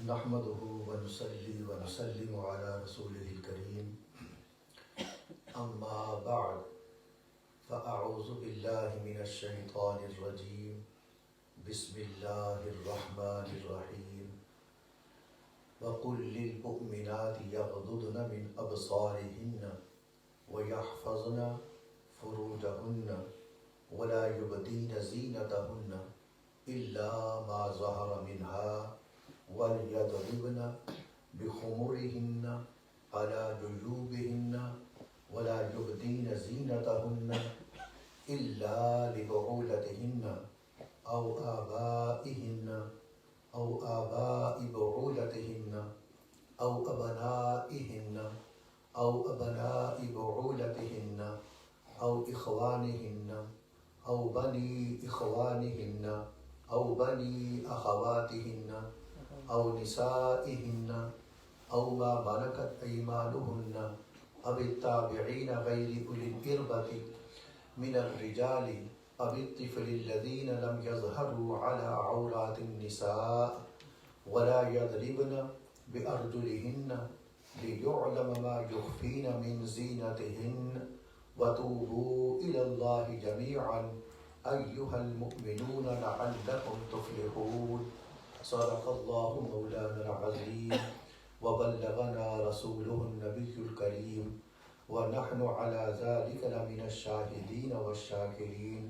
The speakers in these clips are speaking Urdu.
نحمده ونصلي ونسلم على رسوله الكريم أما بعد فأعوذ بالله من الشيطان الرجيم بسم الله الرحمن الرحيم وقل للمؤمنات يغضضن من أبصارهن ويحفظن فروجهن ولا يبدين زينتهن إلا ما ظهر منها وَلْيَضْرِبْنَ بِخُمُرِهِنَّ عَلَى جُيُوبِهِنَّ وَلَا يُبْدِينَ زِينَتَهُنَّ إِلَّا لِبُعُولَتِهِنَّ أَوْ آبَائِهِنَّ أَوْ آبَاءِ بُعُولَتِهِنَّ أَوْ أَبْنَائِهِنَّ أَوْ أَبْنَاءِ بُعُولَتِهِنَّ أَوْ إِخْوَانِهِنَّ أَوْ بَنِي إِخْوَانِهِنَّ أَوْ بَنِي أَخَوَاتِهِنَّ أو نسائهن أو ما ملكت أيمانهن أو التابعين غير أولي الإربة من الرجال أو الطفل الذين لم يظهروا على عورات النساء ولا يضربن بأرجلهن ليعلم ما يخفين من زينتهن وتوبوا إلى الله جميعا أيها المؤمنون لعلكم تفلحون صدق الله مولانا العظيم وبلغنا رسوله النبي الكريم ونحن على ذلك لمن الشاهدين والشاكرين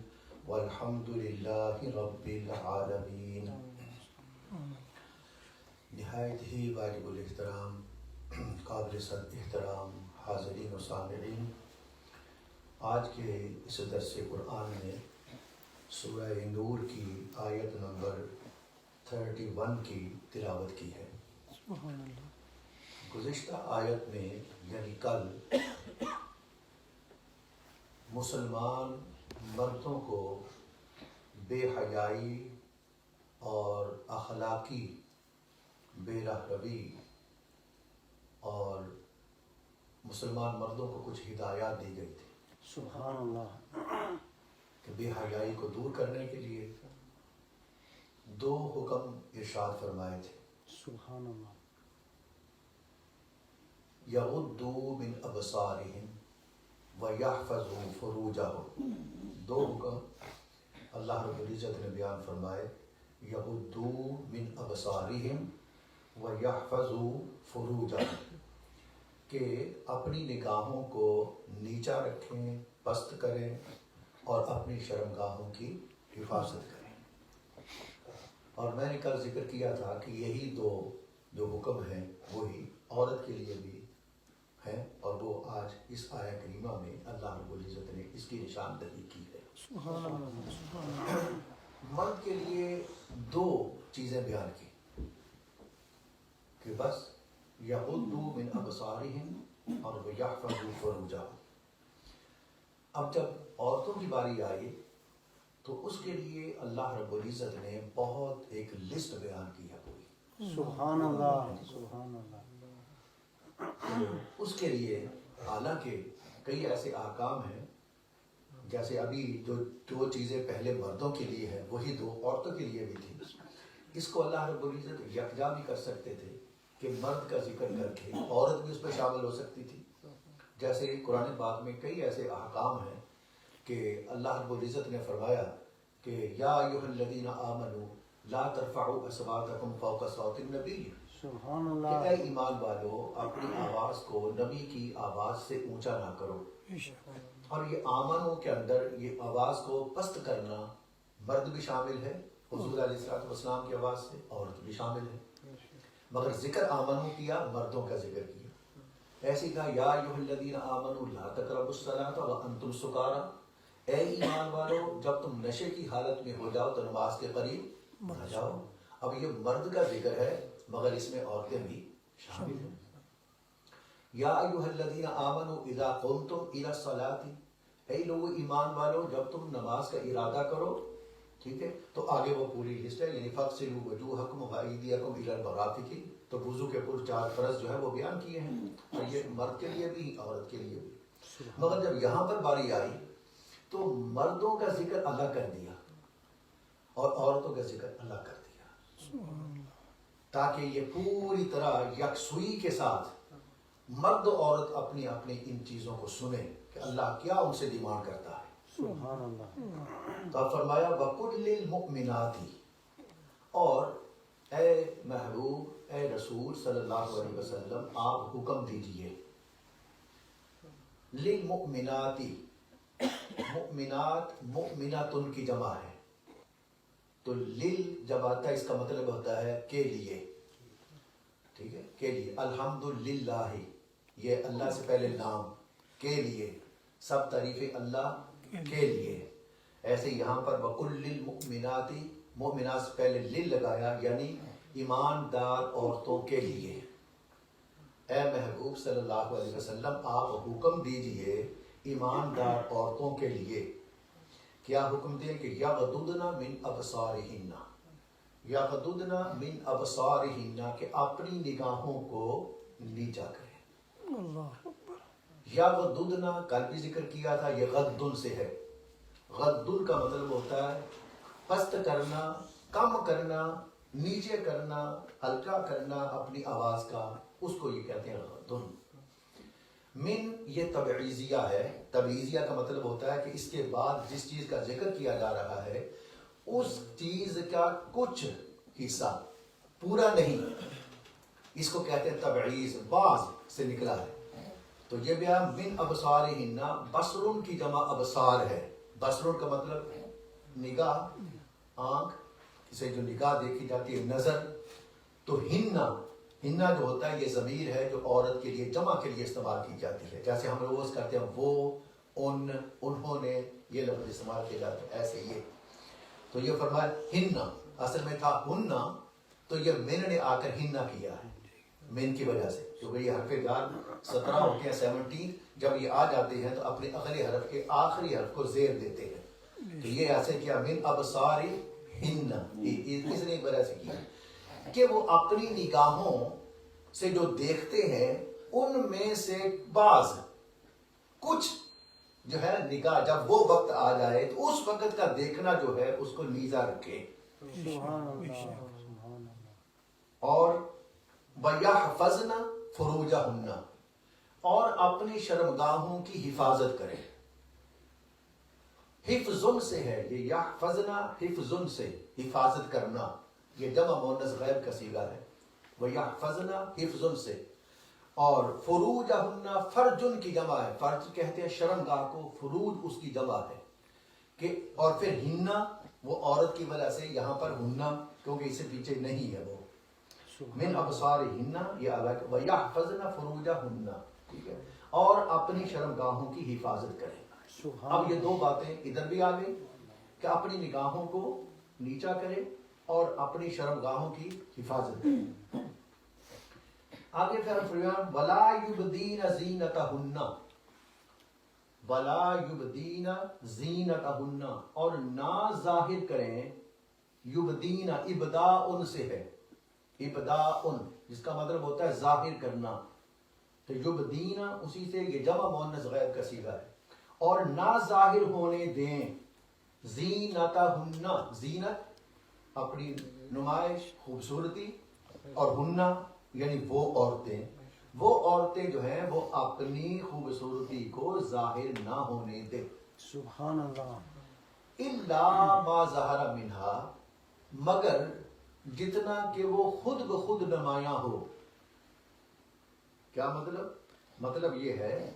والحمد لله رب العالمين۔ نہایت ہی واجب الاحترام قابل صد احترام حاضرین و سامعین، آج کے اس درس قرآن میں سورہ نور کی آیت نمبر 31 کی تلاوت کی ہے۔ سبحان اللہ۔ گزشتہ آیت میں یعنی کل مسلمان مردوں کو بے حیائی اور اخلاقی بے رہروی اور مسلمان مردوں کو کچھ ہدایات دی گئی تھی۔ سبحان اللہ۔ کہ بے حیائی کو دور کرنے کے لیے دو حکم ارشاد فرمائے تھے۔ سبحان اللہ۔ یغضوا من ابصارہم ویحفظوا فروجہم، دو حکم اللہ رب العزت نے بیان فرمائے، یغضوا من ابصارہم ویحفظوا فروجہم، کہ اپنی نگاہوں کو نیچا رکھیں، پست کریں اور اپنی شرمگاہوں کی حفاظت کریں۔ اور میں نے کل ذکر کیا تھا کہ یہی دو جو حکم ہیں وہی عورت کے لیے بھی ہیں، اور وہ آج اس آیہ کریمہ میں اللہ رب العزت نے اس کی نشاندہی کی ہے۔ سبحان اللہ۔ سبحان اللہ۔ مرد کے لیے دو چیزیں بیان کی کہ بس یغضوا من ابصارہم اور یحفظوا فروجہم۔ اب جب عورتوں کی باری آئی تو اس کے لیے اللہ رب العزت نے بہت ایک لسٹ بیان کی ہے پوری۔ سبحان اللہ۔ سبحان اللہ۔ اس کے لیے حالانکہ کئی ایسے احکام ہیں، جیسے ابھی جو چیزیں پہلے مردوں کے لیے ہیں وہی دو عورتوں کے لیے بھی تھی۔ اس کو اللہ رب العزت یکجا بھی کر سکتے تھے کہ مرد کا ذکر کر کے عورت بھی اس پہ شامل ہو سکتی تھی۔ جیسے قرآن پاک میں کئی ایسے احکام ہیں کہ اللہ رب العزت نے فرمایا کہ یا ایھا الذین آمنوا لا ترفعوا اصواتکم فوق صوت النبی، سبحان کہ اللہ۔ اے ایمان والو اپنی آواز کو نبی کی آواز سے اونچا نہ کرو۔ اور یہ آمنو کے اندر یہ آواز کو پست کرنا مرد بھی شامل ہے، حضور علیہ السلام کی آواز سے عورت بھی شامل ہے، مگر ذکر آمنو کیا، مردوں کا ذکر کیا۔ ایسے کہا یا ایھا الذین آمنوا لا تقربوا الصلاۃ وانتم سکارى، اے ایمان والو جب تم نشے کی حالت میں ہو جاؤ تو نماز کے قریب نہ جاؤ۔ اب یہ مرد کا ذکر ہے مگر اس میں عورتیں بھی شامل ہیں۔ یا ایھا الذین آمنوا اذا قمتم الی الصلاۃ، اے لوگو ایمان والو جب تم نماز کا ارادہ کرو، ٹھیک ہے، تو آگے وہ پوری لسٹ ہے، یعنی فاغسلوا وجوہکم وایدیکم الی المرافق، تو وضو کے کل 4 فرض جو ہے وہ بیان کیے ہیں، تو یہ مرد کے لیے بھی عورت کے لیے بھی۔ مگر جب یہاں پر باری آئی تو مردوں کا ذکر الگ کر دیا اور عورتوں کا ذکر الگ کر دیا۔ تاکہ یہ پوری طرح یکسوئی کے ساتھ مرد و عورت اپنی اپنی ان چیزوں کو سنیں کہ اللہ کیا ان سے ڈیمانڈ کرتا ہے. سبحان اللہ. تو اب فرمایا وَقُلْ لِلْمُؤْمِنَاتِ، اور اے محبوب، اے رسول صلی اللہ علیہ وسلم، آپ حکم دیجئے للمؤمنات، مؤمنات مؤمناتن کی جمع ہے، تو لل جب آتا ہے اس کا مطلب ہوتا ہے کے لیے، ٹھیک ہے، کے لیے. الحمدللہ، یہ اللہ سے پہلے نام، کے لیے سب تعریفیں اللہ کے لیے. ایسے یہاں پر وَقُلْ لِلْمُؤْمِنَاتِ، مؤمنات سے پہلے لل لگایا، یعنی ایماندار عورتوں کے لیے. اے محبوب صلی اللہ علیہ وسلم، آپ حکم دیجئے ایماندار عورتوں کے لیے. کیا حکم دیں کہ یغضضن من ابصارہن، یغضضن من ابصارہن، کہ اپنی نگاہوں کو نیچا کریں. اللہ یغضضن کل بھی ذکر کیا تھا، یہ غضن سے ہے. غضن کا مطلب ہوتا ہے پست کرنا، کم کرنا، نیچے کرنا، ہلکا کرنا اپنی آواز کا، اس کو یہ کہتے ہیں غضن. من یہ تبعیضیہ ہے. تبعیضیہ کا مطلب ہوتا ہے کہ اس کے بعد جس چیز کا ذکر کیا جا رہا ہے اس چیز کا کچھ حصہ، پورا نہیں، اس کو کہتے ہیں تبعیض، بعض سے نکلا ہے. تو یہ بیان من ابصارہن، بصرن کی جمع ابصار ہے. بصرن کا مطلب نگاہ، آنکھ سے جو نگاہ دیکھی جاتی ہے، نظر. تو ہنہ جو ہوتا ہے یہ ضمیر ہے جو عورت کے لیے جمع کے لیے استعمال کی جاتی ہے. جیسے ہم روز کرتے ہیں وہ، ان، انہوں نے، یہ لفظ استعمال کیے جاتے ہیں، ایسے یہ. تو یہ فرمایا ہنہ، اصل میں تھا ہنہ، تو یہ من نے آ کر ہنہ کیا ہے من کی وجہ سے، کیونکہ یہ حرف جار 17 ہوتے ہیں، 17 جب یہ آ جاتے ہیں تو اپنے اگلے حرف کے آخری حرف کو زیر دیتے ہیں. تو یہ ایسے کیا من ابصارہن، اس نے وجہ سے کیا کہ وہ اپنی نگاہوں سے جو دیکھتے ہیں ان میں سے بعض، کچھ جو ہے نگاہ، جب وہ وقت آ جائے تو اس وقت کا دیکھنا جو ہے اس کو نیزا رکھے. سبحان اللہ. سبحان اللہ. اور وَيَحْفَظْنَ فُرُوجَهُنَّ، اور اپنی شرمگاہوں کی حفاظت کریں. حفظن سے ہے یہ، یحفظن حفظن سے حفاظت کرنا، یہ جمع مؤنث غائب کا صیغہ ہے. وَيَحْفَظْنَ حفظن سے. اور فروجہن فرجن کی جمع ہے. فرج کہتے ہیں شرمگاہ کو، فروج اس کی جمع ہے کہ. اور پھر ہنہ، وہ عورت کی وجہ سے یہاں پر ہنہ، کیونکہ اسے پیچھے نہیں ہے وہ. من ابصارہن یہ الگ. وَيَحْفَظْنَ فُرُوجَهُنَّ، ٹھیک ہے، اور اپنی شرمگاہوں کی حفاظت کریں. اب یہ دو باتیں ادھر بھی آ گئی کہ اپنی نگاہوں کو نیچا کرے اور اپنی شرمگاہوں کی حفاظت کرے. آگے پھر فرمان وَلَا يُبْدِينَ زِينَتَهُنَّ، وَلَا يُبْدِينَ زِينَتَهُنَّ، اور نہ ظاہر کریں. یبدین ابداء سے ہے، ابداء جس کا مطلب ہوتا ہے ظاہر کرنا. تو یبدین اسی سے یہ جمع مؤنث غائب کا صیغہ ہے. اور نہ ظاہر ہونے دیں زینتہن، زینت اپنی نمائش، خوبصورتی، اور ہنہ یعنی وہ عورتیں، وہ عورتیں جو ہیں وہ اپنی خوبصورتی کو ظاہر نہ ہونے دیں. سبحان اللہ. الا ما ظہر منہا، مگر جتنا کہ وہ خود بخود نمایاں ہو. کیا مطلب؟ مطلب یہ ہے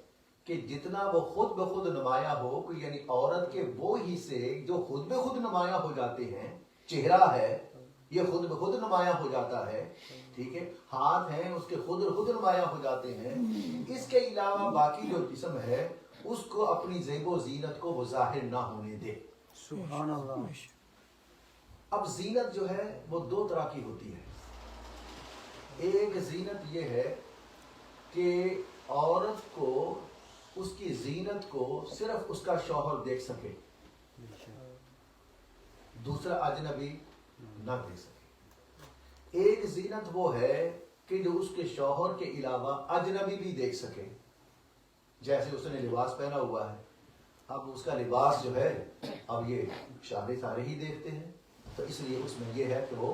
کہ جتنا وہ خود بخود نمایاں ہو، یعنی عورت کے وہ حصے جو خود بخود نمایاں ہو جاتے ہیں. چہرہ ہے یہ خود بخود نمایاں ہو جاتا ہے، ٹھیک ہے، ہاتھ ہیں اس کے خود بخود نمایاں ہو جاتے ہیں. اس کے علاوہ باقی جو جسم ہے اس کو اپنی زیب و زینت کو وہ ظاہر نہ ہونے دے. سبحان اللہ. اب زینت جو ہے وہ دو طرح کی ہوتی ہے. ایک زینت یہ ہے کہ عورت کو اس کی زینت کو صرف اس کا شوہر دیکھ سکے، دوسرا اجنبی نہ دیکھ سکے. ایک زینت وہ ہے کہ جو اس کے شوہر کے علاوہ اجنبی بھی دیکھ سکے. جیسے اس نے لباس پہنا ہوا ہے، اب اس کا لباس جو ہے اب یہ شادی سارے ہی دیکھتے ہیں، تو اس لیے اس میں یہ ہے کہ وہ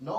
9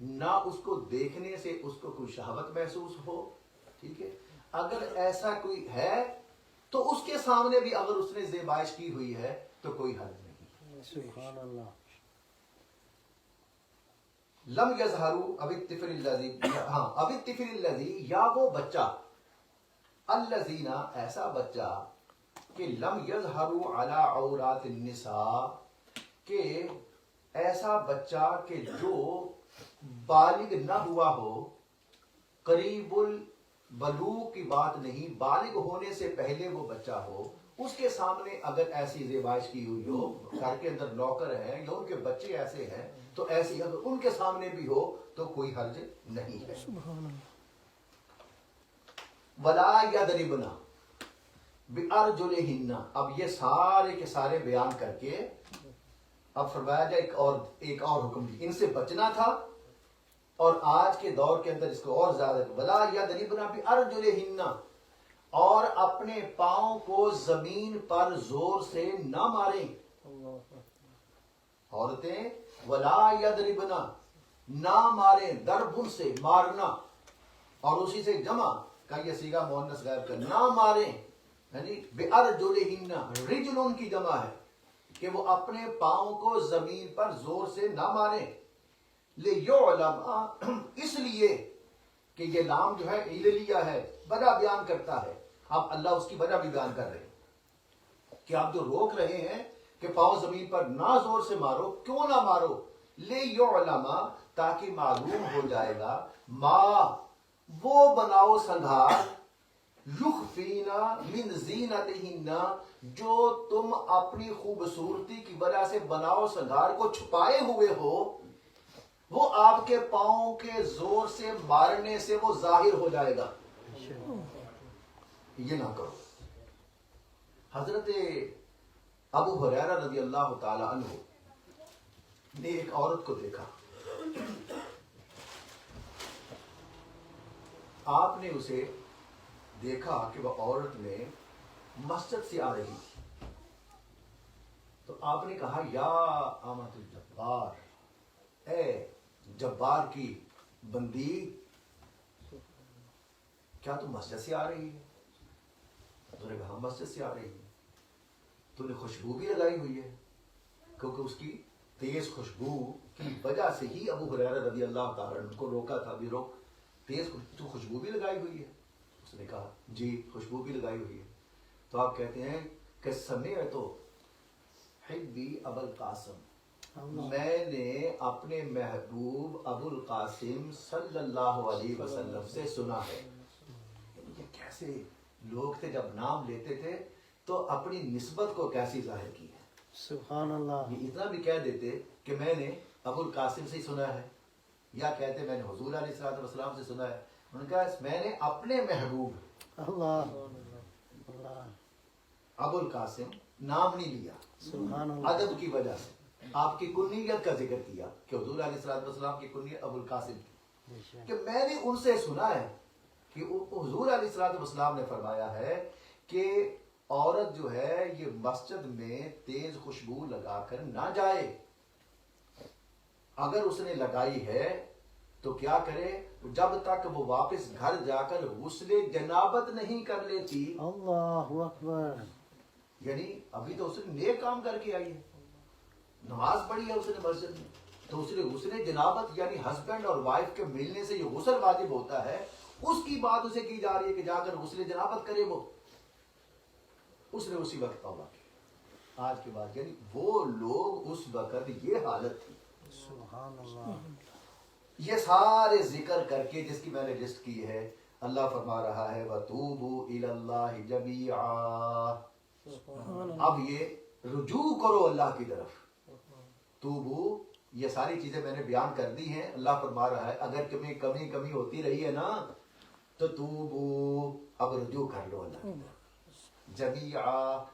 نہ اس کو دیکھنے سے اس کو کوئی شہوت محسوس ہو. ٹھیک ہے. اگر ایسا کوئی ہے تو اس کے سامنے بھی اگر اس نے زیبائش کی ہوئی ہے تو کوئی حرج نہیں. سبحان اللہ. لم یظہروا اب الطفل الذی اب الطفل الذی یا وہ بچہ الذین ایسا بچہ کہ لم یظہروا علی عورات النساء کہ ایسا بچہ کہ جو بالغ نہ ہوا ہو, قریب البلوغ کی بات نہیں, بالغ ہونے سے پہلے وہ بچہ ہو, اس کے سامنے اگر ایسی زیبائش کی ہوئی ہو, گھر کے اندر نوکر ہیں یا ان کے بچے ایسے ہیں تو ایسی اگر ان کے سامنے بھی ہو تو کوئی حرج نہیں ہے. ولا یضربن بارجلہن. اب یہ سارے کے سارے بیان کر کے اب فرمایا جائے ایک اور حکم دی, ان سے بچنا تھا اور آج کے دور کے اندر اس کو اور زیادہ. ولا یضربن بارجلہن, اور اپنے پاؤں کو زمین پر زور سے نہ ماریں. عورتیں ولا یضربن نہ ماریں, ضرب سے مارنا, اور اسی سے جمع کا یہ صیغہ مؤنث غائب کا, نہ ماریں, یعنی بارجلہن, رجل کی جمع ہے کہ وہ اپنے پاؤں کو زمین پر زور سے نہ ماریں. لیعلم, اس لیے کہ یہ لام جو ہے عللیہ ہے, وجہ بیان کرتا ہے. اب اللہ اس کی وجہ بھی بیان کر رہے ہیں کہ آپ جو روک رہے ہیں کہ پاؤں زمین پر نہ زور سے مارو, کیوں نہ مارو؟ لیعلم, تاکہ معلوم ہو جائے گا, ما وہ بناؤ سنگھار, یخفینا من زینتہن, جو تم اپنی خوبصورتی کی وجہ سے بناؤ سنگھار کو چھپائے ہوئے ہو, وہ آپ کے پاؤں کے زور سے مارنے سے وہ ظاہر ہو جائے گا. یہ نہ کرو. حضرت ابو ہریرہ رضی اللہ تعالی عنہ نے ایک عورت کو دیکھا, آپ نے اسے دیکھا کہ وہ عورت میں مسجد سے آ رہی تھی, تو آپ نے کہا یا امۃ الجبار, اے جبار کی بندی, کیا تم مسجد سے آ رہی ہے؟ تو نے کہا مسجد سے آ رہی ہے. تو نے خوشبو بھی لگائی ہوئی ہے, کیونکہ اس کی تیز خوشبو کی وجہ سے ہی ابو ہریرہ رضی اللہ تعالیٰ عنہ کو روکا تھا بھی روک, تیز تو خوشبو بھی لگائی ہوئی ہے. اس نے کہا جی خوشبو بھی لگائی ہوئی ہے. تو آپ کہتے ہیں کہ سمعت حبی ابو القاسم, میں نے اپنے محبوب ابو القاسم صلی اللہ علیہ وسلم سے سنا ہے. یہ کیسے لوگ تھے, جب نام لیتے تھے تو اپنی نسبت کو کیسی ظاہر کی ہے. سبحان اللہ. یہ اتنا بھی کہہ دیتے کہ میں نے ابو القاسم سے سنا ہے, یا کہتے میں نے حضور علیہ السلام سے سنا ہے. ان کا میں نے اپنے محبوب اللہ اللہ ابو القاسم نام نہیں لیا, سبحان اللہ. ادب کی وجہ سے آپ کی کنیت کا ذکر کیا کہ حضور علیہ السلام کی کنیت ابو القاسم تھی, کہ میں نے ان سے سنا ہے کہ حضور علیہ السلام نے فرمایا ہے کہ عورت جو ہے یہ مسجد میں تیز خوشبو لگا کر نہ جائے, اگر اس نے لگائی ہے تو کیا کرے, جب تک وہ واپس گھر جا کر غسل جنابت نہیں کر لیتی. اللہ اکبر. یعنی ابھی تو اس نے نیک کام کر کے آئی ہے, نماز پڑھی ہے اس نے مسجد میں, تو اس نے غسل جنابت یعنی ہسبینڈ اور وائف کے ملنے سے یہ غسل واجب ہوتا ہے, اس کی بات اسے کی جا رہی ہے کہ جا کر غسل جنابت کرے. وہ اس نے اسی وقت توبہ کی. آج کے بعد یعنی وہ لوگ اس وقت یہ حالت تھی. سبحان اللہ. یہ سارے ذکر کر کے جس کی میں نے لسٹ کی ہے, اللہ فرما رہا ہے وَتُوبُوا إِلَى اللَّهِ جَمِيعًا. اب یہ رجوع کرو اللہ کی طرف. توبو, یہ ساری چیزیں میں نے بیان کر دی ہیں. اللہ فرما رہا ہے اگر کمی ہوتی رہی ہے نا تو توبو, اب رجوع کر لو اللہ کی طرف. جمیعا,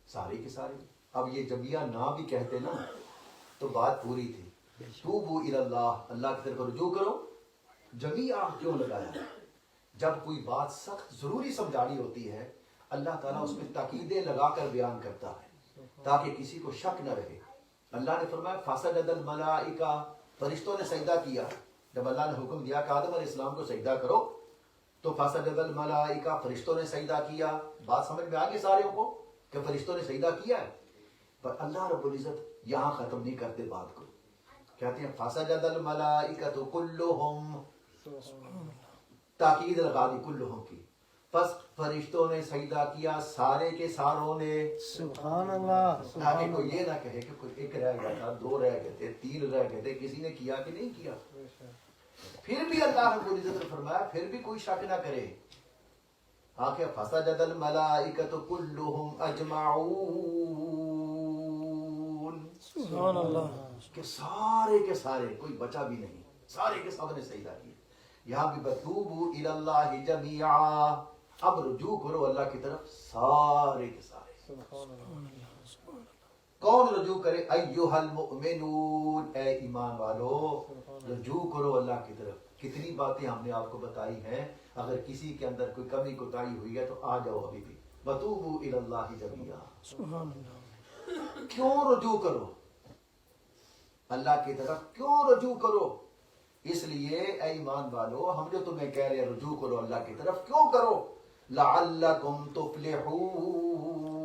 ساری کی ساری. اب یہ جمیعا نہ بھی کہتے نا تو بات پوری تھی. توبو الی اللہ, اللہ کی طرف رجوع کرو. جمیعا کیوں لگایا؟ جب کوئی بات سخت ضروری سمجھانی ہوتی ہے اللہ تعالیٰ اس میں تاکیدیں لگا کر بیان کرتا ہے تاکہ کسی کو شک نہ رہے. اللہ نے فرمایا فسجد الملائکہ, فرشتوں نے سجدہ کیا، جب اللہ نے حکم دیا کہ آدم علیہ السلام کو سجدہ کرو تو فسجد الملائکہ، فرشتوں نے سجدہ کیا. بات سمجھ میں آ گئی ساروں کو کہ فرشتوں نے سجدہ کیا ہے. پر اللہ رب العزت یہاں ختم نہیں کرتے بات کو، کہتے ہیں فسجد الملائکۃ کلہم، تاکید لگا دی کلہم کی، پس فرشتوں نے سجدہ کیا سارے کے ساروں نے. سبحان اللہ تاکہ سبحان کوئی یہ نہ کہے کہ کوئی ایک رہ گیا تھا، دو رہ گئے تھے، تین رہ گئے تھے، کسی نے کیا کہ نہیں کیا. پھر بھی اللہ رب العزت نے فرمایا پھر بھی کوئی شک نہ کرے. آخر فسجد الملائکۃ کلہم اجمعون، سبحان اللہ. کہ سارے کے سارے کوئی بچا بھی نہیں، سارے کے سب نے سجدہ کیا. یہاں بھی بتوبوا الی اللہ جمیعا، اب رجوع کرو اللہ کی طرف سارے کے سارے. سبحان اللہ. کون رجوع کرے؟ ایھا المؤمنون، اے ایمان والو رجوع کرو اللہ کی طرف. کتنی باتیں ہم نے آپ کو بتائی ہیں، اگر کسی کے اندر کوئی کمی کوتاہی ہوئی ہے تو آ جاؤ ابھی بھی. بتوبوا الی اللہ جمیعا، سبحان اللہ. کیوں رجوع کرو اللہ کی طرف، کیوں رجوع کرو؟ اس لیے اے ایمان والو ہم جو تمہیں کہہ رہے ہیں رجوع کرو اللہ کی طرف، کیوں کرو؟ لعلکم تفلحون،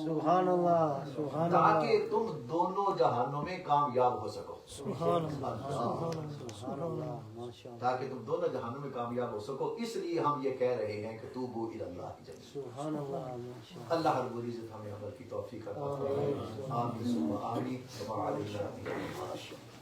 سبحان اللہ سبحان اللہ. تاکہ تم دونوں جہانوں میں کامیاب ہو سکو. سبحان اللہ. اللہ، سبحان اللہ ماشاء اللہ. تاکہ تم دونوں جہانوں میں کامیاب ہو سکو. اس لیے ہم یہ کہہ رہے ہیں کہ توبوا الی اللہ جمیعا. سبحان اللہ ماشاء اللہ. اللہ رب العزت ہمیں عمل کی توفیق عطا فرمائے. آمین ثم آمین. وما علینا الا البلاغ.